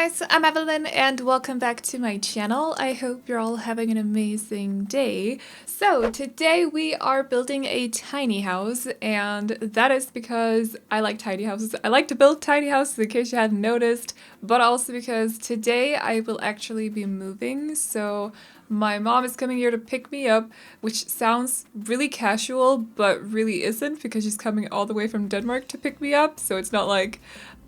guys, I'm Aveline and welcome back to my channel. I hope you're all having an amazing day. So today we are building a tiny house, and that is because I like tiny houses. I like to build tiny houses in case you hadn't noticed, but also because today I will actually be moving. So my mom is coming here to pick me up, which sounds really casual, but really isn't, because she's coming all the way from Denmark to pick me up. So it's not like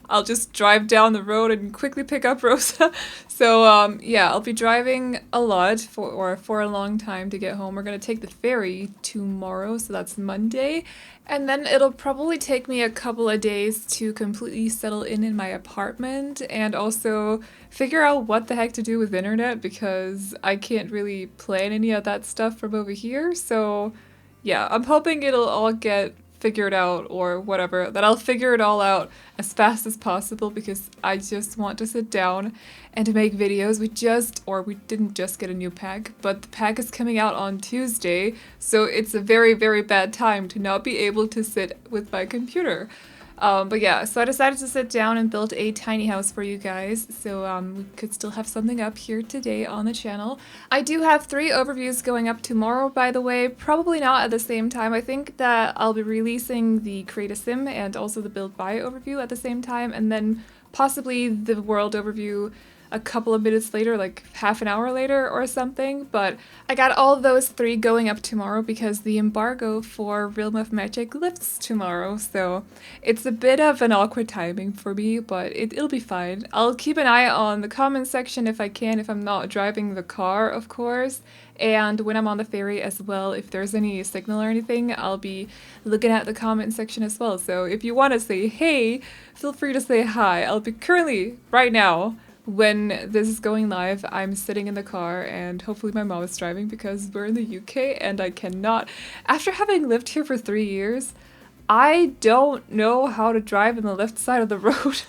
I'll just drive down the road and quickly pick up Rosa. So yeah, I'll be driving a lot for a long time to get home. We're gonna take the ferry tomorrow, so that's Monday. And then it'll probably take me a couple of days to completely settle in my apartment and also figure out what the heck to do with internet, because I can't really plan any of that stuff from over here. So yeah, I'm hoping it'll all get figured out, or whatever, that I'll figure it all out as fast as possible, because I just want to sit down and to make videos. We didn't just get a new pack, but the pack is coming out on Tuesday, so it's a very, very bad time to not be able to sit with my computer. But yeah, so I decided to sit down and build a tiny house for you guys, so we could still have something up here today on the channel. I do have 3 overviews going up tomorrow, by the way, probably not at the same time. I think that I'll be releasing the Create a Sim and also the Build Buy overview at the same time, and then possibly the world overview a couple of minutes later, like half an hour later or something. But I got all those 3 going up tomorrow because the embargo for Realm of Magic lifts tomorrow, so it's a bit of an awkward timing for me, but it'll be fine. I'll keep an eye on the comment section if I can, if I'm not driving the car, of course, and when I'm on the ferry as well. If there's any signal or anything, I'll be looking at the comment section as well, so if you want to say hey, feel free to say hi. I'll be currently, right now, when this is going live, I'm sitting in the car, and hopefully my mom is driving because we're in the UK and I cannot. After having lived here for 3 years, I don't know how to drive in the left side of the road.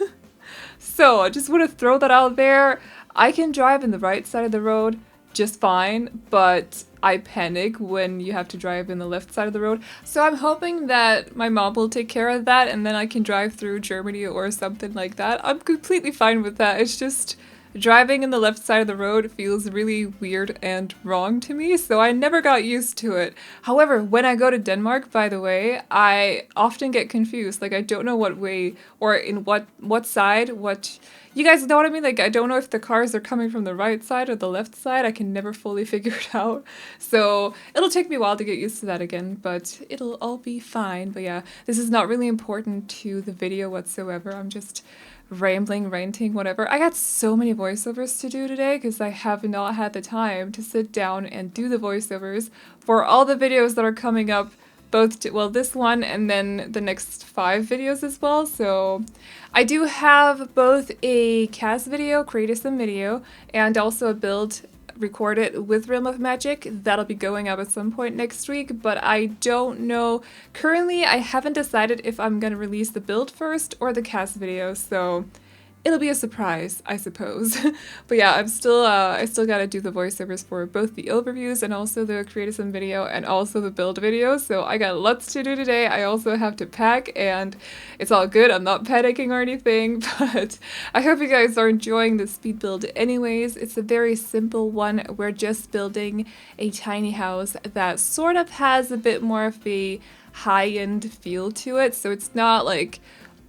So I just want to throw that out there. I can drive in the right side of the road just fine, but I panic when you have to drive in the left side of the road. So I'm hoping that my mom will take care of that, and then I can drive through Germany or something like that. I'm completely fine with that. It's just driving in the left side of the road feels really weird and wrong to me, so I never got used to it. However, when I go to Denmark, by the way, I often get confused. Like, I don't know what way or in what side, what... You guys know what I mean? Like, I don't know if the cars are coming from the right side or the left side. I can never fully figure it out. So it'll take me a while to get used to that again, but it'll all be fine. But yeah, this is not really important to the video whatsoever. I'm just rambling, ranting, whatever. I got so many voiceovers to do today because I have not had the time to sit down and do the voiceovers for all the videos that are coming up. Well, this one and then the next 5 videos as well. So I do have both a cast video, Create a Sim video, and also a build recorded with Realm of Magic. That'll be going up at some point next week, but I don't know. Currently, I haven't decided if I'm gonna release the build first or the cast video, so it'll be a surprise, I suppose. But yeah, I still gotta do the voiceovers for both the overviews and also the Create a Sim video and also the build video, so I got lots to do today. I also have to pack, and it's all good. I'm not panicking or anything, but I hope you guys are enjoying the speed build anyways. It's a very simple one. We're just building a tiny house that sort of has a bit more of a high-end feel to it, so it's not like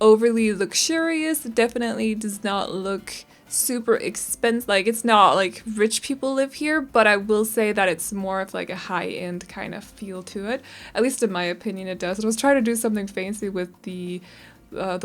overly luxurious. It definitely does not look super expensive. Like, it's not like rich people live here, but I will say that it's more of like a high-end kind of feel to it. At least in my opinion it does. I was trying to do something fancy with the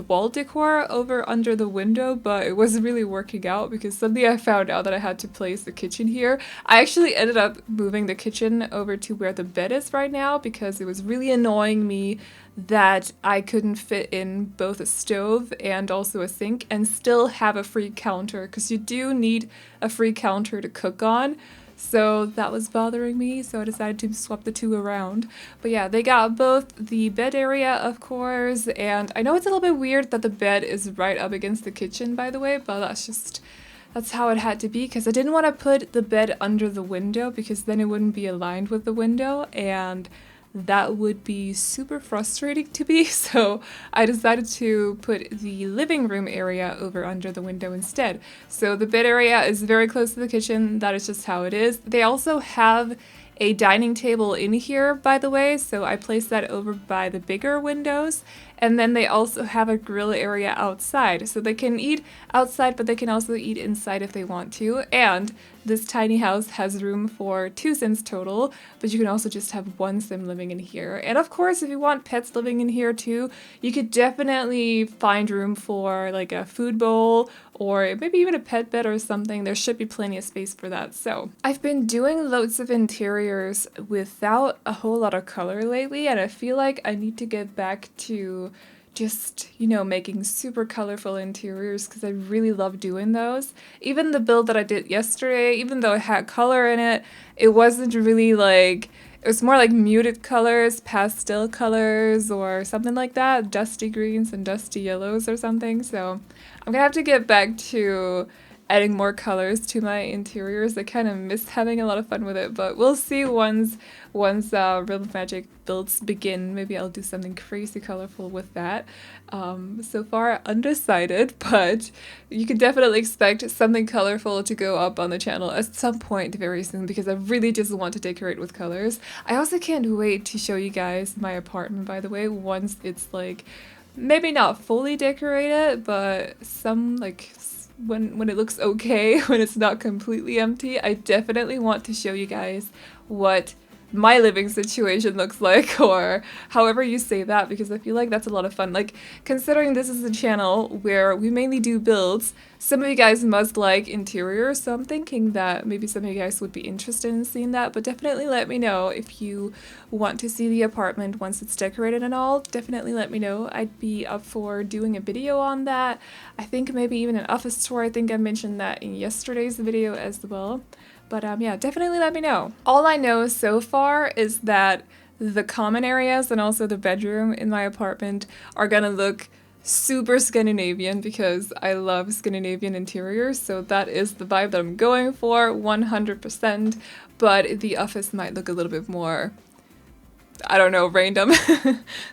wall decor over under the window, but it wasn't really working out because suddenly I found out that I had to place the kitchen here. I actually ended up moving the kitchen over to where the bed is right now because it was really annoying me that I couldn't fit in both a stove and also a sink and still have a free counter, because you do need a free counter to cook on. So that was bothering me, so I decided to swap the 2 around. But yeah, they got both the bed area, of course, and I know it's a little bit weird that the bed is right up against the kitchen, by the way, but that's how it had to be, because I didn't want to put the bed under the window because then it wouldn't be aligned with the window, and that would be super frustrating to me, so I decided to put the living room area over under the window instead. So the bed area is very close to the kitchen, that is just how it is. They also have a dining table in here, by the way, so I placed that over by the bigger windows. And then they also have a grill area outside, so they can eat outside, but they can also eat inside if they want to. And this tiny house has room for 2 Sims total, but you can also just have 1 Sim living in here. And of course, if you want pets living in here too, you could definitely find room for like a food bowl or maybe even a pet bed or something. There should be plenty of space for that. So I've been doing loads of interiors without a whole lot of color lately, and I feel like I need to get back to just, you know, making super colorful interiors because I really love doing those. Even the build that I did yesterday, even though it had color in it, it wasn't really like, it was more like muted colors, pastel colors, or something like that, dusty greens and dusty yellows or something. So I'm gonna have to get back to adding more colors to my interiors. I kind of miss having a lot of fun with it, but we'll see once Real Magic builds begin. Maybe I'll do something crazy colorful with that. So far undecided, but you can definitely expect something colorful to go up on the channel at some point very soon because I really just want to decorate with colors. I also can't wait to show you guys my apartment, by the way, once it's like maybe not fully decorated, but some like when it looks okay, when it's not completely empty. I definitely want to show you guys what my living situation looks like, or however you say that, because I feel like that's a lot of fun. Like, considering this is a channel where we mainly do builds, some of you guys must like interiors, so I'm thinking that maybe some of you guys would be interested in seeing that, but definitely let me know if you want to see the apartment once it's decorated and all. Definitely let me know. I'd be up for doing a video on that. I think maybe even an office tour. I think I mentioned that in yesterday's video as well. But yeah, definitely let me know. All I know so far is that the common areas and also the bedroom in my apartment are gonna look super Scandinavian because I love Scandinavian interiors, so that is the vibe that I'm going for 100%, but the office might look a little bit more, I don't know, random.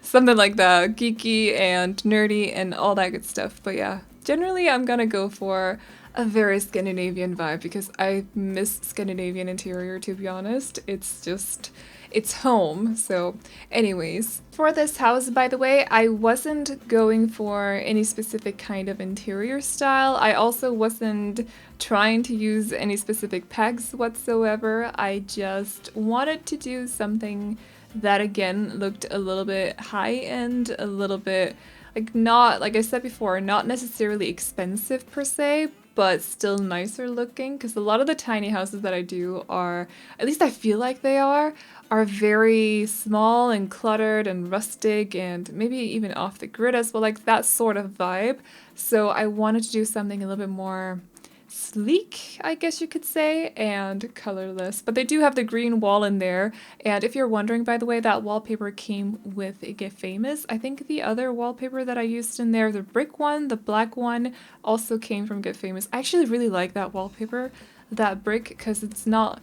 Something like that, geeky and nerdy and all that good stuff. But yeah, generally I'm gonna go for a very Scandinavian vibe because I miss Scandinavian interior, to be honest. It's just, it's home. So anyways, for this house, by the way, I wasn't going for any specific kind of interior style. I also wasn't trying to use any specific pegs whatsoever. I just wanted to do something that again looked a little bit high-end, a little bit like, not, like I said before, not necessarily expensive per se, but still nicer looking, because a lot of the tiny houses that I do are, at least I feel like they are very small and cluttered and rustic and maybe even off the grid as well, like that sort of vibe. So I wanted to do something a little bit more sleek, I guess you could say, and colorless. But they do have the green wall in there, and if you're wondering, by the way, that wallpaper came with Get Famous. I think the other wallpaper that I used in there, the brick one, the black one, also came from Get Famous. I actually really like that wallpaper, that brick, because it's not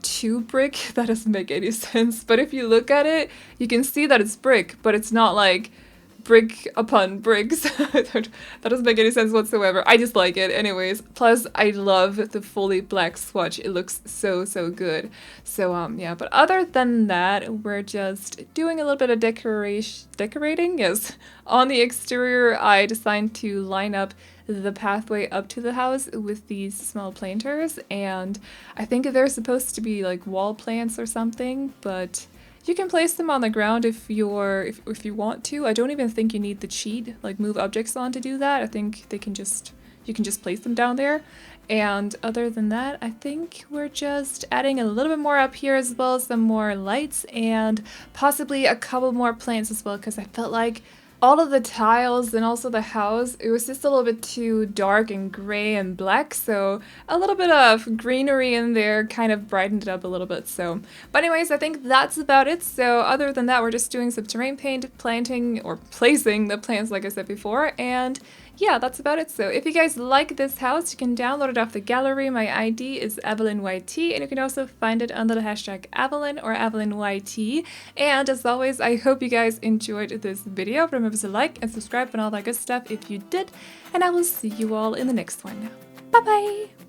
too brick. That doesn't make any sense, but if you look at it, you can see that it's brick, but it's not like brick upon bricks. That doesn't make any sense whatsoever. I just like it anyways. Plus, I love the fully black swatch. It looks so good. So yeah, but other than that, we're just doing a little bit of decorating, yes. On the exterior, I decided to line up the pathway up to the house with these small planters, and I think they're supposed to be like wall plants or something, but you can place them on the ground if you want to. I don't even think you need the cheat, like move objects on, to do that. I think you can just place them down there. And other than that, I think we're just adding a little bit more up here as well, some more lights and possibly a couple more plants as well, because I felt like all of the tiles and also the house, it was just a little bit too dark and gray and black, so a little bit of greenery in there kind of brightened it up a little bit. So, but anyways, I think that's about it. So other than that, we're just doing some terrain paint, planting or placing the plants like I said before, and yeah, that's about it. So if you guys like this house, you can download it off the gallery. My ID is AvelineYT, and you can also find it under the hashtag Aveline or AvelineYT. And as always, I hope you guys enjoyed this video. Remember to like and subscribe and all that good stuff if you did, and I will see you all in the next one. Bye bye!